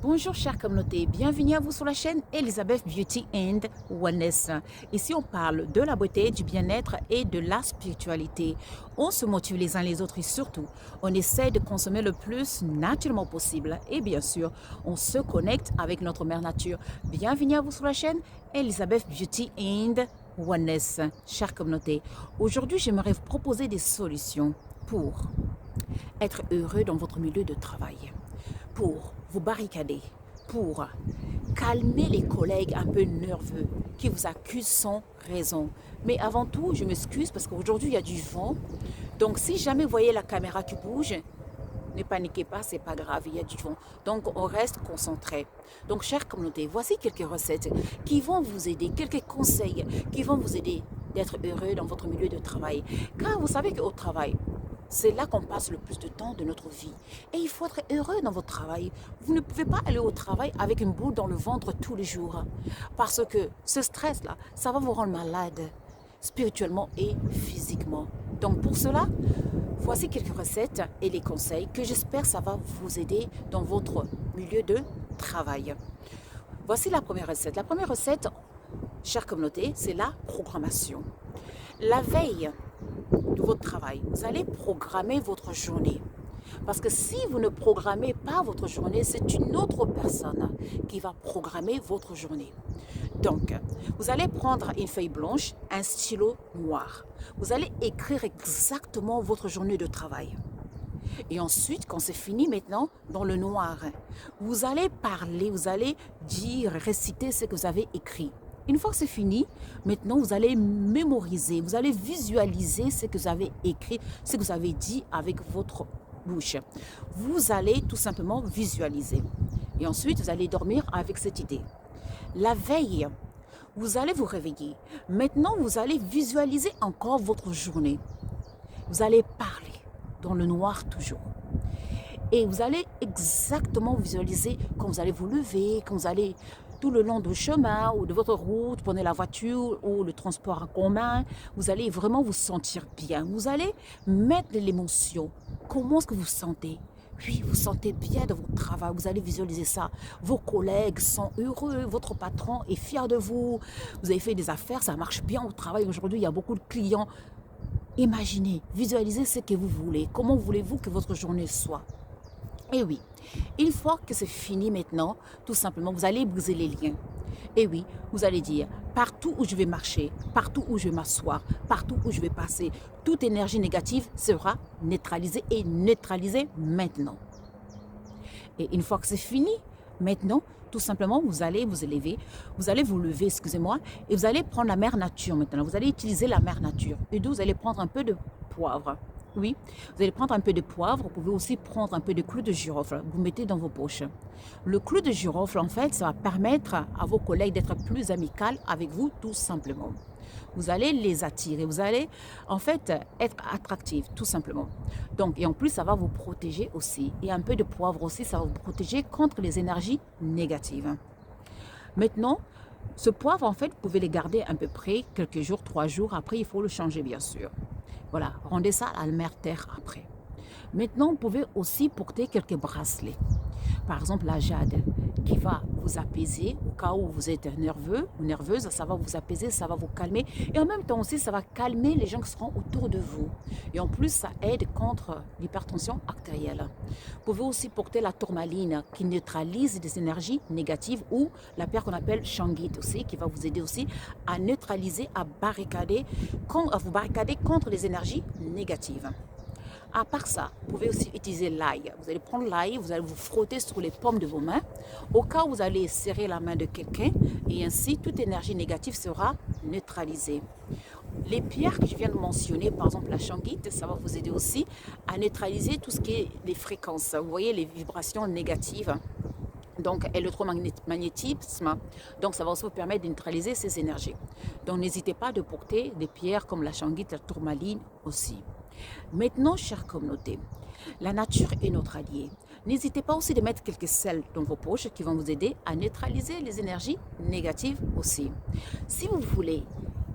Bonjour chère communauté, bienvenue à vous sur la chaîne Elizabeth Beauty and Wellness. Ici on parle de la beauté, du bien-être et de la spiritualité. On se motive les uns les autres et surtout on essaie de consommer le plus naturellement possible. Et bien sûr on se connecte avec notre mère nature. Bienvenue à vous sur la chaîne Elizabeth Beauty and Wellness. Chère communauté, aujourd'hui j'aimerais vous proposer des solutions pour être heureux dans votre milieu de travail, pour vous barricader, pour calmer les collègues un peu nerveux qui vous accusent sans raison. Mais avant tout, je m'excuse parce qu'aujourd'hui, il y a du vent. Donc, si jamais vous voyez la caméra qui bouge, ne paniquez pas, c'est pas grave, il y a du vent. Donc, on reste concentré. Donc, chère communauté, voici quelques recettes qui vont vous aider, quelques conseils qui vont vous aider d'être heureux dans votre milieu de travail. Car vous savez qu'au travail, c'est là qu'on passe le plus de temps de notre vie. Et il faut être heureux dans votre travail. Vous ne pouvez pas aller au travail avec une boule dans le ventre tous les jours. Parce que ce stress-là, ça va vous rendre malade, spirituellement et physiquement. Donc pour cela, voici quelques recettes et les conseils que j'espère ça va vous aider dans votre milieu de travail. Voici la première recette. La première recette, chère communauté, c'est la programmation. La veille de votre travail, vous allez programmer votre journée. Parce que si vous ne programmez pas votre journée, c'est une autre personne qui va programmer votre journée. Donc, vous allez prendre une feuille blanche, un stylo noir. Vous allez écrire exactement votre journée de travail. Et ensuite, quand c'est fini maintenant, dans le noir, vous allez parler, vous allez dire, réciter ce que vous avez écrit. Une fois que c'est fini, maintenant vous allez mémoriser, vous allez visualiser ce que vous avez écrit, ce que vous avez dit avec votre bouche. Vous allez tout simplement visualiser. Et ensuite, vous allez dormir avec cette idée. La veille, vous allez vous réveiller. Maintenant, vous allez visualiser encore votre journée. Vous allez parler dans le noir toujours. Et vous allez exactement visualiser quand vous allez vous lever, quand vous allez tout le long du chemin ou de votre route, prenez la voiture ou le transport en commun, vous allez vraiment vous sentir bien. Vous allez mettre de l'émotion. Comment est-ce que vous sentez? Oui, vous sentez bien dans votre travail, vous allez visualiser ça. Vos collègues sont heureux, votre patron est fier de vous. Vous avez fait des affaires, ça marche bien au travail. Aujourd'hui, il y a beaucoup de clients. Imaginez, visualisez ce que vous voulez. Comment voulez-vous que votre journée soit? Et oui, une fois que c'est fini maintenant, tout simplement, vous allez briser les liens. Et oui, vous allez dire, partout où je vais marcher, partout où je vais m'asseoir, partout où je vais passer, toute énergie négative sera neutralisée et neutralisée maintenant. Et une fois que c'est fini, maintenant, tout simplement, vous allez vous élever, vous allez vous lever, excusez-moi, et vous allez prendre la mère nature maintenant. Vous allez utiliser la mère nature. Et d'où vous allez prendre un peu de poivre. Oui, vous allez prendre un peu de poivre, vous pouvez aussi prendre un peu de clou de girofle, vous mettez dans vos poches. Le clou de girofle, en fait, ça va permettre à vos collègues d'être plus amicales avec vous, tout simplement. Vous allez les attirer, vous allez en fait être attractif, tout simplement. Donc, et en plus, ça va vous protéger aussi. Et un peu de poivre aussi, ça va vous protéger contre les énergies négatives. Maintenant, ce poivre, en fait, vous pouvez le garder à peu près quelques jours, 3 jours. Après, il faut le changer, bien sûr. Voilà, rendez ça à la mère terre après. Maintenant, vous pouvez aussi porter quelques bracelets. Par exemple, la jade qui va vous apaiser au cas où vous êtes nerveux ou nerveuse, ça va vous apaiser, ça va vous calmer. Et en même temps aussi, ça va calmer les gens qui seront autour de vous. Et en plus, ça aide contre l'hypertension artérielle. Vous pouvez aussi porter la tourmaline qui neutralise des énergies négatives ou la pierre qu'on appelle shangite aussi, qui va vous aider aussi à neutraliser, à vous barricader contre les énergies négatives. À part ça, vous pouvez aussi utiliser l'ail. Vous allez prendre l'ail, vous allez vous frotter sur les paumes de vos mains, au cas où vous allez serrer la main de quelqu'un, et ainsi toute énergie négative sera neutralisée. Les pierres que je viens de mentionner, par exemple la shangite, ça va vous aider aussi à neutraliser tout ce qui est les fréquences. Vous voyez les vibrations négatives. Donc, électromagnétisme. Donc, ça va aussi vous permettre de neutraliser ces énergies. Donc, n'hésitez pas de porter des pierres comme la shangite, la tourmaline aussi. Maintenant, chère communauté, la nature est notre allié. N'hésitez pas aussi de mettre quelques sels dans vos poches qui vont vous aider à neutraliser les énergies négatives aussi. Si vous voulez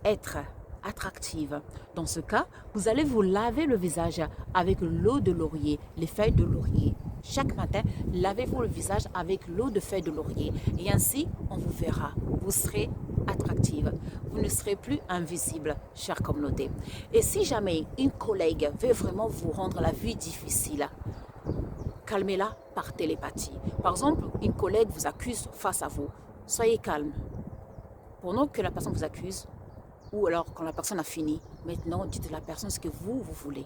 être attractive, dans ce cas, vous allez vous laver le visage avec l'eau de laurier, les feuilles de laurier. chaque matin, lavez-vous le visage avec l'eau de feuille de laurier. Et ainsi, on vous verra. Vous serez attractive. Vous ne serez plus invisible, chère communauté. Et si jamais une collègue veut vraiment vous rendre la vie difficile, calmez-la par télépathie. Par exemple, une collègue vous accuse face à vous. Soyez calme. Pendant que la personne vous accuse, ou alors quand la personne a fini, maintenant dites à la personne ce que vous voulez.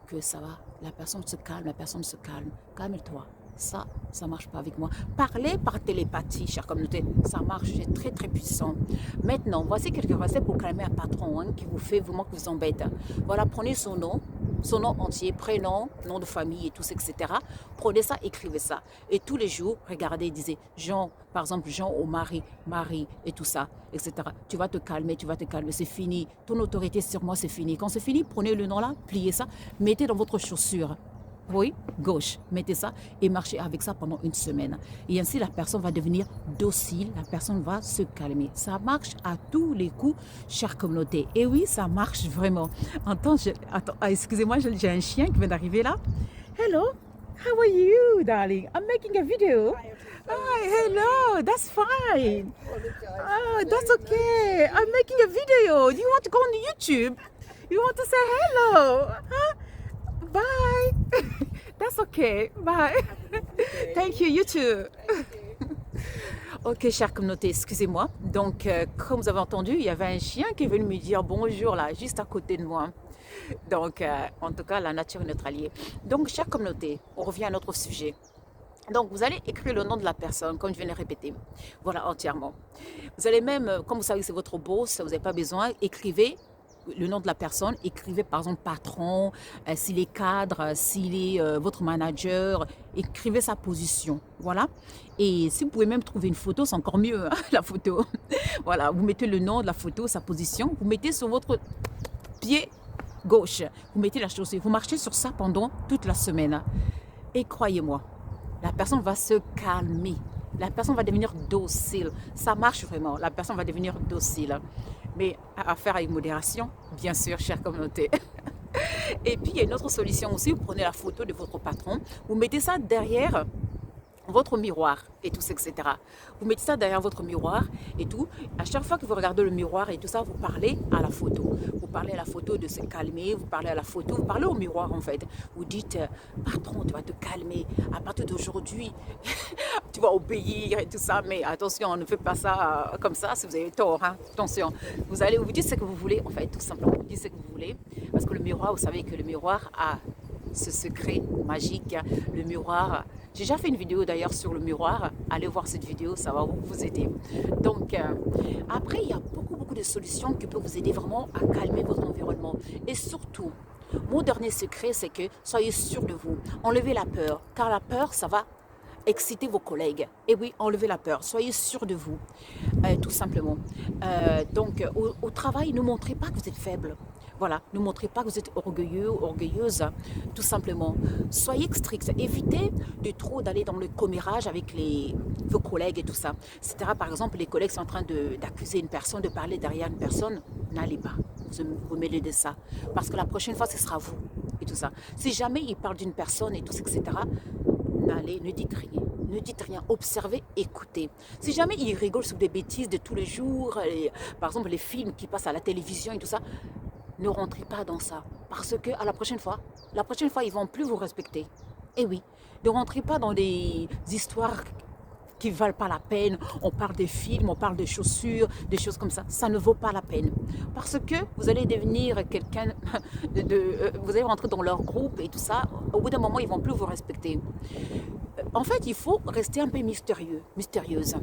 Que ça va, la personne se calme, la personne se calme. Calme-toi. Ça ne marche pas avec moi. Parlez par télépathie, chère communauté. Ça marche, c'est très très puissant. Maintenant, voici quelques recettes pour calmer un patron qui vous fait vraiment, qui vous embête. Voilà, prenez son nom entier, prénom, nom de famille et tout, etc. Prenez ça, écrivez ça. Et tous les jours, regardez, disez Jean, par exemple, Jean au mari, Marie et tout ça, etc. Tu vas te calmer, c'est fini. Ton autorité sur moi, c'est fini. Quand c'est fini, prenez le nom là, pliez ça, mettez dans votre chaussure. Oui, gauche, mettez ça et marchez avec ça pendant une semaine. Et ainsi, la personne va devenir docile, la personne va se calmer. Ça marche à tous les coups, chère communauté. Et oui, ça marche vraiment. Attends, excusez-moi, j'ai un chien qui vient d'arriver là. Hello, how are you, darling? I'm making a video. Hi, hello, that's fine. Oh, that's okay. I'm making a video. Do you want to go on YouTube? You want to say hello? Huh? Bye. That's okay. Bye. Thank you, you too. Ok, chère communauté, excusez-moi. Donc, comme vous avez entendu, il y avait un chien qui est venu me dire bonjour là, juste à côté de moi. Donc, en tout cas, la nature est notre allié. Donc, chère communauté, on revient à notre sujet. Donc, vous allez écrire le nom de la personne, comme je viens de le répéter. Voilà, entièrement. Vous allez même, comme vous savez que c'est votre boss, vous n'avez pas besoin, écrivez le nom de la personne, écrivez par exemple patron, s'il est cadre, s'il est votre manager, écrivez sa position, voilà. Et si vous pouvez même trouver une photo, c'est encore mieux, hein, la photo. Voilà, vous mettez le nom de la photo, sa position, vous mettez sur votre pied gauche, vous mettez la chaussure, vous marchez sur ça pendant toute la semaine. Et croyez-moi, la personne va se calmer. La personne va devenir docile. Ça marche vraiment. La personne va devenir docile. Mais à faire avec modération, bien sûr, chère communauté. Et puis, il y a une autre solution aussi. Vous prenez la photo de votre patron. Vous mettez ça derrière votre miroir et tout, etc. Vous mettez ça derrière votre miroir et tout. À chaque fois que vous regardez le miroir et tout ça, vous parlez à la photo. Vous parlez à la photo de se calmer, vous parlez à la photo, vous parlez au miroir en fait. Vous dites, patron, tu vas te calmer. À partir d'aujourd'hui, tu vas obéir et tout ça. Mais attention, on ne fait pas ça comme ça si vous avez tort. Hein. Attention, vous dites ce que vous voulez en fait, tout simplement. Vous dites ce que vous voulez. Parce que le miroir, vous savez que le miroir a ce secret magique. Le miroir... J'ai déjà fait une vidéo d'ailleurs sur le miroir. Allez voir cette vidéo, ça va vous aider. Donc, après, il y a beaucoup de solutions qui peuvent vous aider vraiment à calmer votre environnement. Et surtout, mon dernier secret, c'est que soyez sûr de vous. Enlevez la peur, car la peur, ça va exciter vos collègues. Et oui, enlevez la peur. Soyez sûr de vous, tout simplement. Donc, au travail, ne montrez pas que vous êtes faible. Voilà, ne montrez pas que vous êtes orgueilleux, orgueilleuse, tout simplement. Soyez strict, évitez de trop d'aller dans le commérage avec vos collègues et tout ça. C'est-à-dire, par exemple, les collègues sont en train d'accuser une personne, de parler derrière une personne, n'allez pas vous mêler de ça. Parce que la prochaine fois, ce sera vous et tout ça. Si jamais ils parlent d'une personne et tout, etc., ne dites rien. Ne dites rien, observez, écoutez. Si jamais ils rigolent sur des bêtises de tous les jours, par exemple les films qui passent à la télévision et tout ça, ne rentrez pas dans ça. Parce que à la prochaine fois, ils ne vont plus vous respecter. Et oui, ne rentrez pas dans des histoires qui ne valent pas la peine. On parle des films, on parle des chaussures, des choses comme ça. Ça ne vaut pas la peine. Parce que vous allez devenir quelqu'un vous allez rentrer dans leur groupe et tout ça. Au bout d'un moment, ils ne vont plus vous respecter. En fait, il faut rester un peu mystérieuse.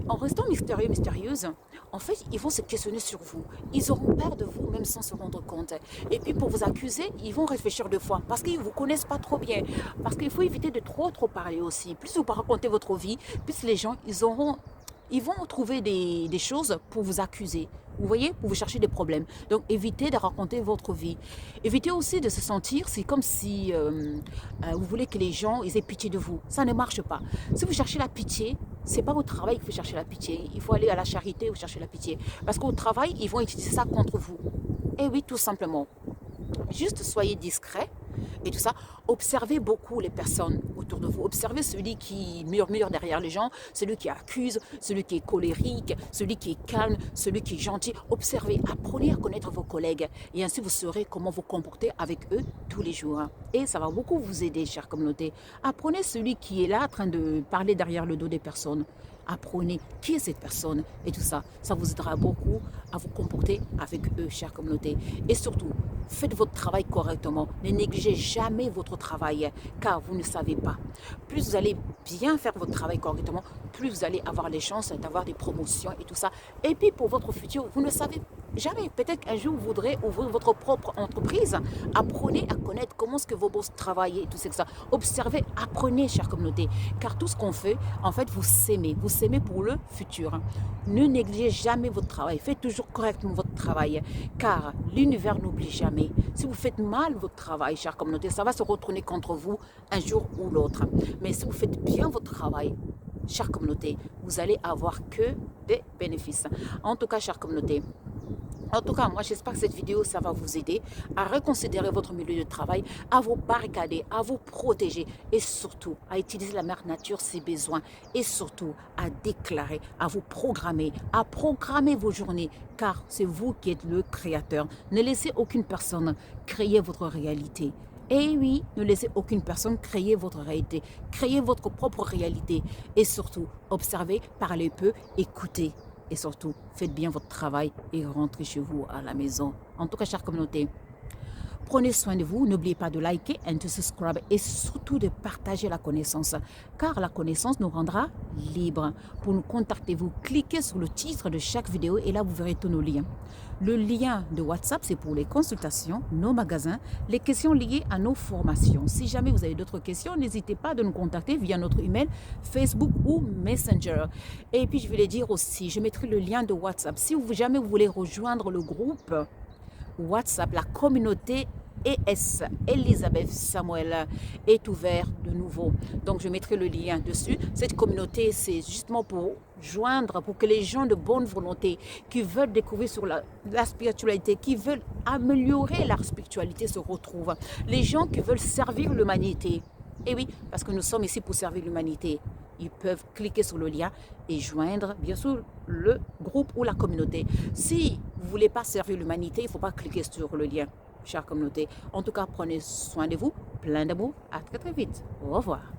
En restant mystérieuse, en fait, ils vont se questionner sur vous. Ils auront peur de vous, même sans se rendre compte. Et puis, pour vous accuser, ils vont réfléchir deux fois, parce qu'ils ne vous connaissent pas trop bien. Parce qu'il faut éviter de trop parler aussi. Plus vous racontez votre vie, plus les gens, ils vont trouver des choses pour vous accuser. Vous voyez, pour vous chercher des problèmes. Donc, évitez de raconter votre vie. Évitez aussi de se sentir, c'est comme si vous voulez que les gens ils aient pitié de vous. Ça ne marche pas. Si vous cherchez la pitié, c'est pas au travail qu'il faut chercher la pitié. Il faut aller à la charité ou chercher la pitié. Parce qu'au travail, ils vont utiliser ça contre vous. Et oui, tout simplement. Juste soyez discret et tout ça, observez beaucoup les personnes autour de vous. Observez celui qui murmure derrière les gens, celui qui accuse, celui qui est colérique, celui qui est calme, celui qui est gentil. Observez, apprenez à connaître vos collègues et ainsi vous saurez comment vous comporter avec eux tous les jours. Et ça va beaucoup vous aider, chère communauté. Apprenez celui qui est là en train de parler derrière le dos des personnes. Apprenez qui est cette personne et tout ça. Ça vous aidera beaucoup à vous comporter avec eux, chère communauté. Et surtout, faites votre travail correctement. Ne négligez jamais votre travail, car vous ne savez pas. Plus vous allez bien faire votre travail correctement, plus vous allez avoir les chances d'avoir des promotions et tout ça. Et puis pour votre futur, vous ne savez jamais. Peut-être qu'un jour, vous voudrez ouvrir votre propre entreprise. Apprenez à connaître comment est-ce que vos boss travaillent et tout ça. Observez, apprenez, chère communauté. Car tout ce qu'on fait, en fait, vous s'aimez. Vous s'aimez pour le futur. Ne négligez jamais votre travail. Faites toujours correctement votre travail. Car l'univers n'oublie jamais. Si vous faites mal votre travail, chère communauté, ça va se retourner contre vous un jour ou l'autre. Mais si vous faites bien votre travail, chère communauté, vous allez avoir que des bénéfices. En tout cas, chère communauté, moi, j'espère que cette vidéo, ça va vous aider à reconsidérer votre milieu de travail, à vous barricader, à vous protéger et surtout à utiliser la mère nature ses besoins et surtout à déclarer, à vous programmer, à programmer vos journées car c'est vous qui êtes le créateur. Ne laissez aucune personne créer votre réalité. Et oui, ne laissez aucune personne créer votre réalité. Créez votre propre réalité et surtout, observez, parlez peu, écoutez. Et surtout, faites bien votre travail et rentrez chez vous à la maison. En tout cas, chère communauté, prenez soin de vous. N'oubliez pas de liker et de subscribe et surtout de partager la connaissance. Car la connaissance nous rendra libres. Pour nous contacter, vous cliquez sur le titre de chaque vidéo et là, vous verrez tous nos liens. Le lien de WhatsApp, c'est pour les consultations, nos magasins, les questions liées à nos formations. Si jamais vous avez d'autres questions, n'hésitez pas de nous contacter via notre email, Facebook ou Messenger. Et puis, je vais les dire aussi, je mettrai le lien de WhatsApp. Si jamais vous voulez rejoindre le groupe WhatsApp, la communauté ES, Elisabeth Samuel, est ouvert de nouveau. Donc, je mettrai le lien dessus. Cette communauté, c'est justement pour joindre, pour que les gens de bonne volonté qui veulent découvrir sur la spiritualité, qui veulent améliorer leur spiritualité se retrouvent. Les gens qui veulent servir l'humanité. Et oui, parce que nous sommes ici pour servir l'humanité. Ils peuvent cliquer sur le lien et joindre, bien sûr, le groupe ou la communauté. Si vous ne voulez pas servir l'humanité, il ne faut pas cliquer sur le lien, chère communauté. En tout cas, prenez soin de vous, plein d'amour. À très très vite. Au revoir.